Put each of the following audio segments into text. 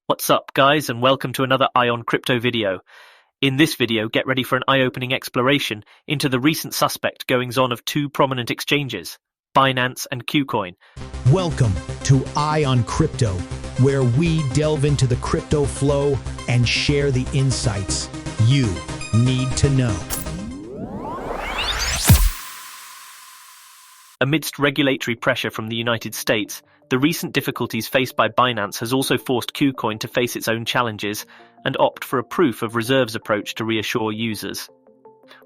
What's up, guys, and welcome to another Eye on Crypto video. In this video, get ready for an eye-opening exploration into the recent suspect goings-on of two prominent exchanges, Binance and KuCoin. Welcome to Eye on Crypto, where we delve into the crypto flow and share the insights you need to know. Amidst regulatory pressure from the United States, the recent difficulties faced by Binance has also forced KuCoin to face its own challenges and opt for a proof of reserves approach to reassure users.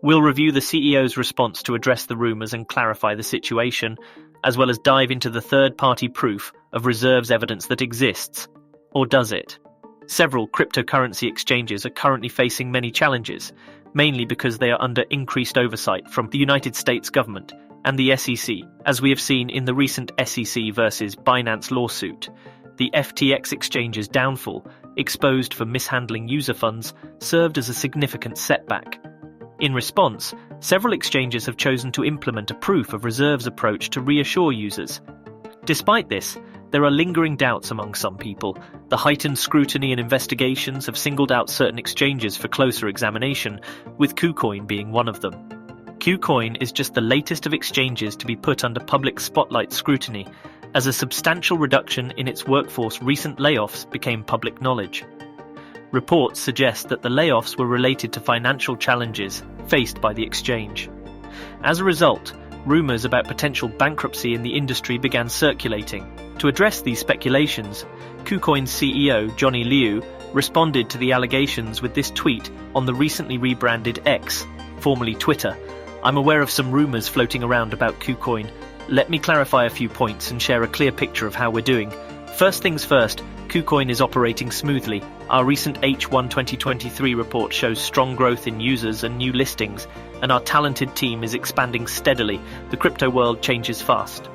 We'll review the CEO's response to address the rumors and clarify the situation, as well as dive into the third-party proof of reserves evidence that exists. Or does it? Several cryptocurrency exchanges are currently facing many challenges, mainly because they are under increased oversight from the United States government and the SEC, as we have seen in the recent SEC versus Binance lawsuit. The FTX exchange's downfall, exposed for mishandling user funds, served as a significant setback. In response, several exchanges have chosen to implement a proof of reserves approach to reassure users. Despite this, there are lingering doubts among some people. The heightened scrutiny and investigations have singled out certain exchanges for closer examination, with KuCoin being one of them. KuCoin is just the latest of exchanges to be put under public spotlight scrutiny, as a substantial reduction in its workforce recent layoffs became public knowledge. Reports suggest that the layoffs were related to financial challenges faced by the exchange. As a result, rumors about potential bankruptcy in the industry began circulating. To address these speculations, KuCoin's CEO, Johnny Liu, responded to the allegations with this tweet on the recently rebranded X, formerly Twitter. "I'm aware of some rumors floating around about KuCoin. Let me clarify a few points and share a clear picture of how we're doing. First things first, KuCoin is operating smoothly. Our recent H1 2023 report shows strong growth in users and new listings, and our talented team is expanding steadily. The crypto world changes fast.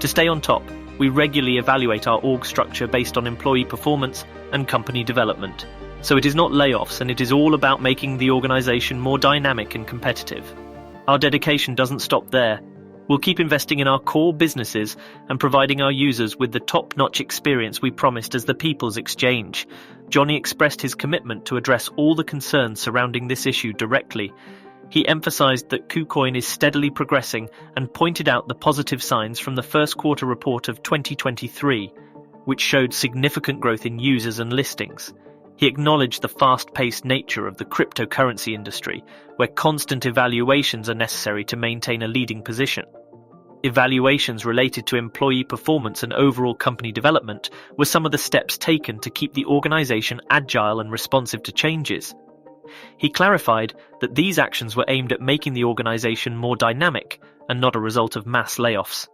To stay on top, we regularly evaluate our org structure based on employee performance and company development. So it is not layoffs, and it is all about making the organization more dynamic and competitive. Our dedication doesn't stop there. We'll keep investing in our core businesses and providing our users with the top-notch experience we promised as the People's Exchange." Johnny expressed his commitment to address all the concerns surrounding this issue directly. He emphasized that KuCoin is steadily progressing and pointed out the positive signs from the first quarter report of 2023, which showed significant growth in users and listings. He acknowledged the fast-paced nature of the cryptocurrency industry, where constant evaluations are necessary to maintain a leading position. Evaluations related to employee performance and overall company development were some of the steps taken to keep the organization agile and responsive to changes. He clarified that these actions were aimed at making the organization more dynamic and not a result of mass layoffs.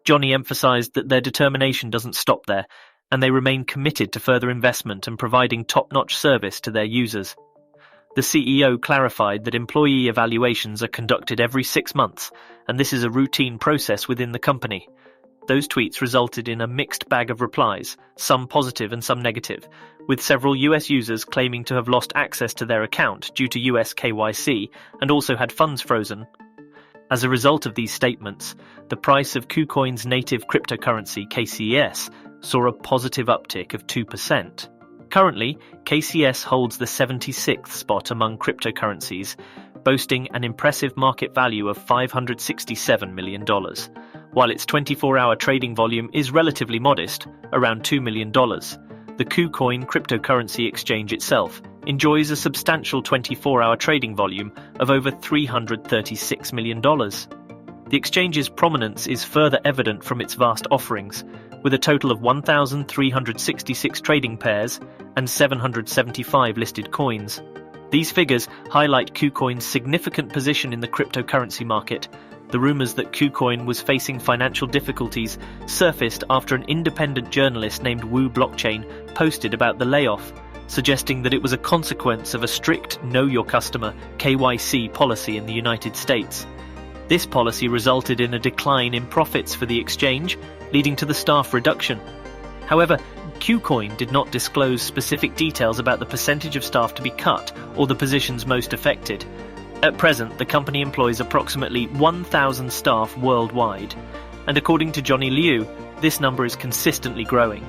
Johnny emphasized that their determination doesn't stop there, and they remain committed to further investment and providing top-notch service to their users. The CEO clarified that employee evaluations are conducted every 6 months, and this is a routine process within the company. Those tweets resulted in a mixed bag of replies, some positive and some negative, with several US users claiming to have lost access to their account due to US KYC and also had funds frozen. As a result of these statements, the price of KuCoin's native cryptocurrency, KCS, saw a positive uptick of 2%. Currently, KCS holds the 76th spot among cryptocurrencies, boasting an impressive market value of $567 million, while its 24-hour trading volume is relatively modest, around $2 million. The KuCoin cryptocurrency exchange itself enjoys a substantial 24-hour trading volume of over $336 million. The exchange's prominence is further evident from its vast offerings, with a total of 1,366 trading pairs and 775 listed coins. These figures highlight KuCoin's significant position in the cryptocurrency market. The rumors that KuCoin was facing financial difficulties surfaced after an independent journalist named Wu Blockchain posted about the layoff, suggesting that it was a consequence of a strict Know Your Customer (KYC) policy in the United States. This policy resulted in a decline in profits for the exchange, leading to the staff reduction. However, KuCoin did not disclose specific details about the percentage of staff to be cut or the positions most affected. At present, the company employs approximately 1,000 staff worldwide, and according to Johnny Liu, this number is consistently growing.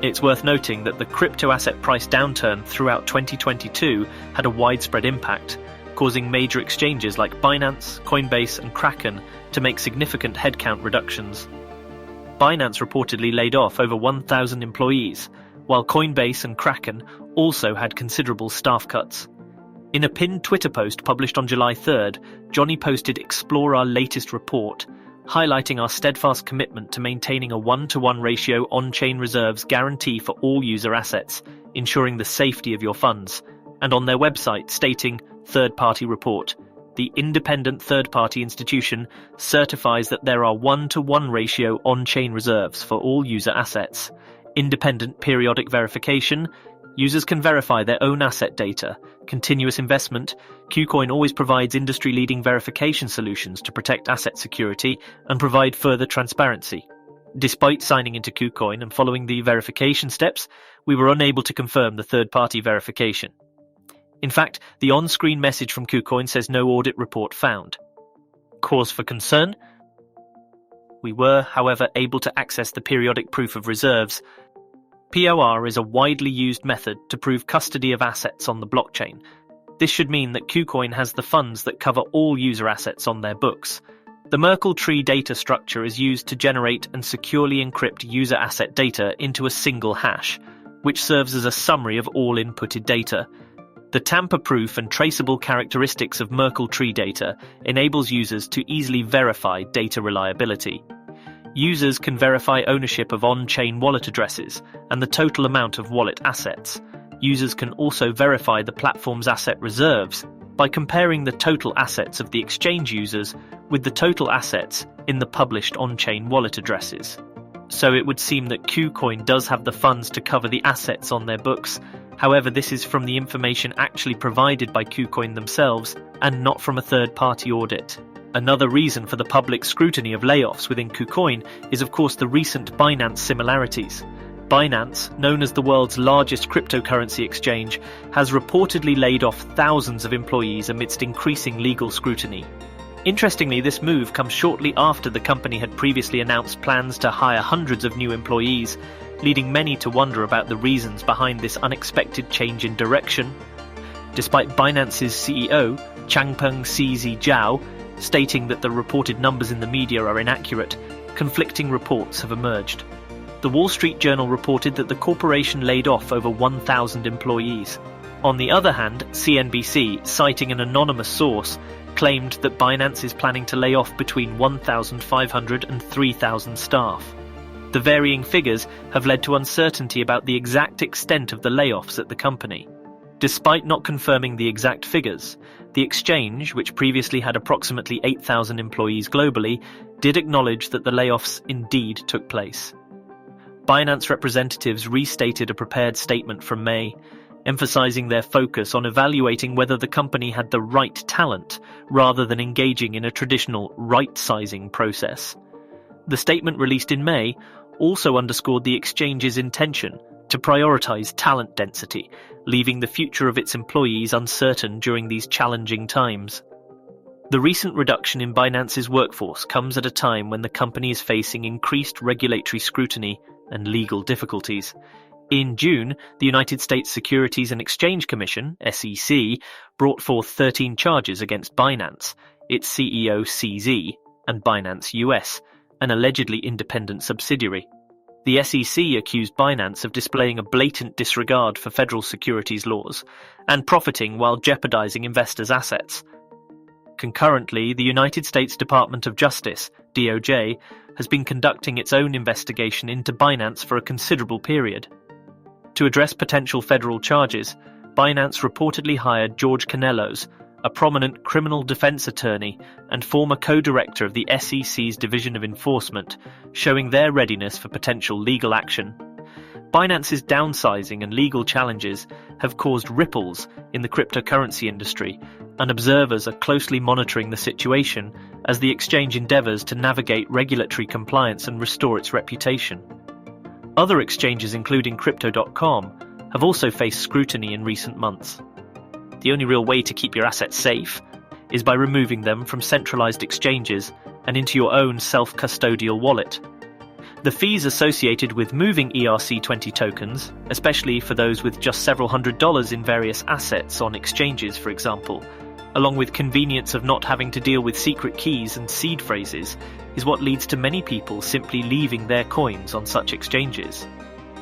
It's worth noting that the crypto asset price downturn throughout 2022 had a widespread impact, causing major exchanges like Binance, Coinbase, and Kraken to make significant headcount reductions. Binance reportedly laid off over 1,000 employees, while Coinbase and Kraken also had considerable staff cuts. In a pinned Twitter post published on July 3rd, Johnny posted "Explore our latest report," highlighting our steadfast commitment to maintaining a 1-to-1 ratio on-chain reserves guarantee for all user assets, ensuring the safety of your funds, and on their website stating, "Third-party report. The independent third-party institution certifies that there are 1-to-1 ratio on-chain reserves for all user assets. Independent periodic verification. Users can verify their own asset data. Continuous investment. KuCoin always provides industry-leading verification solutions to protect asset security and provide further transparency. Despite signing into KuCoin and following the verification steps, we were unable to confirm the third-party verification." In fact, the on-screen message from KuCoin says no audit report found. Cause for concern? We were, however, able to access the periodic proof of reserves. POR is a widely used method to prove custody of assets on the blockchain. This should mean that KuCoin has the funds that cover all user assets on their books. The Merkle tree data structure is used to generate and securely encrypt user asset data into a single hash, which serves as a summary of all inputted data. The tamper-proof and traceable characteristics of Merkle tree data enables users to easily verify data reliability. Users can verify ownership of on-chain wallet addresses and the total amount of wallet assets. Users can also verify the platform's asset reserves by comparing the total assets of the exchange users with the total assets in the published on-chain wallet addresses. So it would seem that KuCoin does have the funds to cover the assets on their books. However, this is from the information actually provided by KuCoin themselves and not from a third-party audit. Another reason for the public scrutiny of layoffs within KuCoin is of course the recent Binance similarities. Binance, known as the world's largest cryptocurrency exchange, has reportedly laid off thousands of employees amidst increasing legal scrutiny. Interestingly, this move comes shortly after the company had previously announced plans to hire hundreds of new employees, leading many to wonder about the reasons behind this unexpected change in direction. Despite Binance's CEO, Changpeng CZ Zhao, stating that the reported numbers in the media are inaccurate, conflicting reports have emerged. The Wall Street Journal reported that the corporation laid off over 1,000 employees. On the other hand, CNBC, citing an anonymous source, claimed that Binance is planning to lay off between 1,500 and 3,000 staff. The varying figures have led to uncertainty about the exact extent of the layoffs at the company. Despite not confirming the exact figures, the exchange, which previously had approximately 8,000 employees globally, did acknowledge that the layoffs indeed took place. Binance representatives restated a prepared statement from May, emphasizing their focus on evaluating whether the company had the right talent rather than engaging in a traditional right-sizing process. The statement released in May also underscored the exchange's intention to prioritize talent density, leaving the future of its employees uncertain during these challenging times. The recent reduction in Binance's workforce comes at a time when the company is facing increased regulatory scrutiny and legal difficulties. In June, the United States Securities and Exchange Commission, SEC, brought forth 13 charges against Binance, its CEO CZ, and Binance US, an allegedly independent subsidiary. The SEC accused Binance of displaying a blatant disregard for federal securities laws and profiting while jeopardizing investors' assets. Concurrently, the United States Department of Justice, DOJ, has been conducting its own investigation into Binance for a considerable period. To address potential federal charges, Binance reportedly hired George Canellos, a prominent criminal defense attorney and former co-director of the SEC's Division of Enforcement, showing their readiness for potential legal action. Binance's downsizing and legal challenges have caused ripples in the cryptocurrency industry, and observers are closely monitoring the situation as the exchange endeavors to navigate regulatory compliance and restore its reputation. Other exchanges, including Crypto.com, have also faced scrutiny in recent months. The only real way to keep your assets safe is by removing them from centralized exchanges and into your own self-custodial wallet. The fees associated with moving ERC20 tokens, especially for those with just several $100s in various assets on exchanges, for example, along with convenience of not having to deal with secret keys and seed phrases, is what leads to many people simply leaving their coins on such exchanges.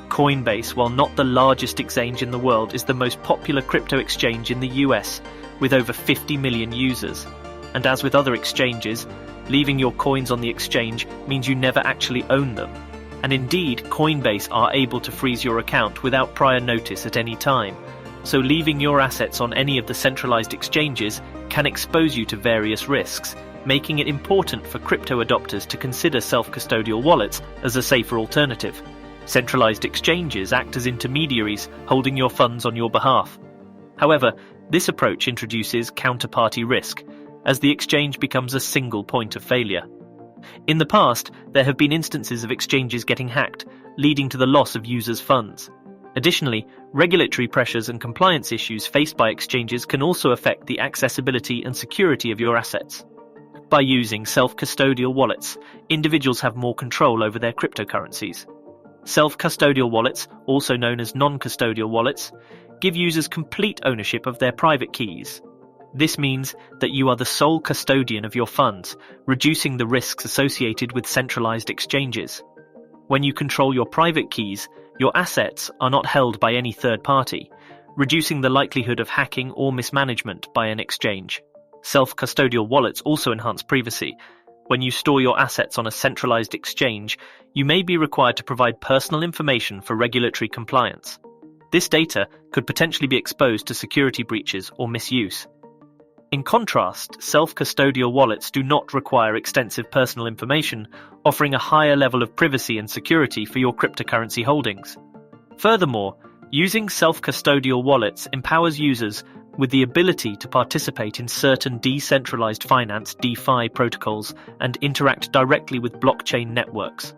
Coinbase, while not the largest exchange in the world, is the most popular crypto exchange in the US, with over 50 million users. And as with other exchanges, leaving your coins on the exchange means you never actually own them. And indeed, Coinbase are able to freeze your account without prior notice at any time. So leaving your assets on any of the centralized exchanges can expose you to various risks, making it important for crypto adopters to consider self-custodial wallets as a safer alternative. Centralized exchanges act as intermediaries, holding your funds on your behalf. However, this approach introduces counterparty risk, as the exchange becomes a single point of failure. In the past, there have been instances of exchanges getting hacked, leading to the loss of users' funds. Additionally, regulatory pressures and compliance issues faced by exchanges can also affect the accessibility and security of your assets. By using self-custodial wallets, individuals have more control over their cryptocurrencies. Self-custodial wallets, also known as non-custodial wallets, give users complete ownership of their private keys. This means that you are the sole custodian of your funds, reducing the risks associated with centralized exchanges. When you control your private keys, your assets are not held by any third party, reducing the likelihood of hacking or mismanagement by an exchange. Self-custodial wallets also enhance privacy. When you store your assets on a centralized exchange, you may be required to provide personal information for regulatory compliance. This data could potentially be exposed to security breaches or misuse. In contrast, self-custodial wallets do not require extensive personal information, offering a higher level of privacy and security for your cryptocurrency holdings. Furthermore, using self-custodial wallets empowers users with the ability to participate in certain decentralized finance (DeFi) protocols and interact directly with blockchain networks.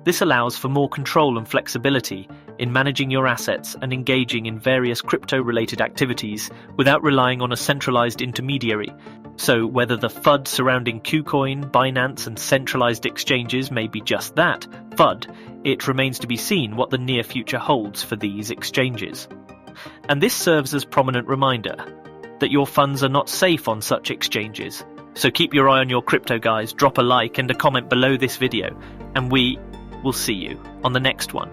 This allows for more control and flexibility in managing your assets and engaging in various crypto-related activities without relying on a centralized intermediary. So whether the FUD surrounding KuCoin, Binance, and centralized exchanges may be just that, FUD, it remains to be seen what the near future holds for these exchanges. And this serves as a prominent reminder that your funds are not safe on such exchanges. So keep your eye on your crypto, guys. Drop a like and a comment below this video, and we will see you on the next one.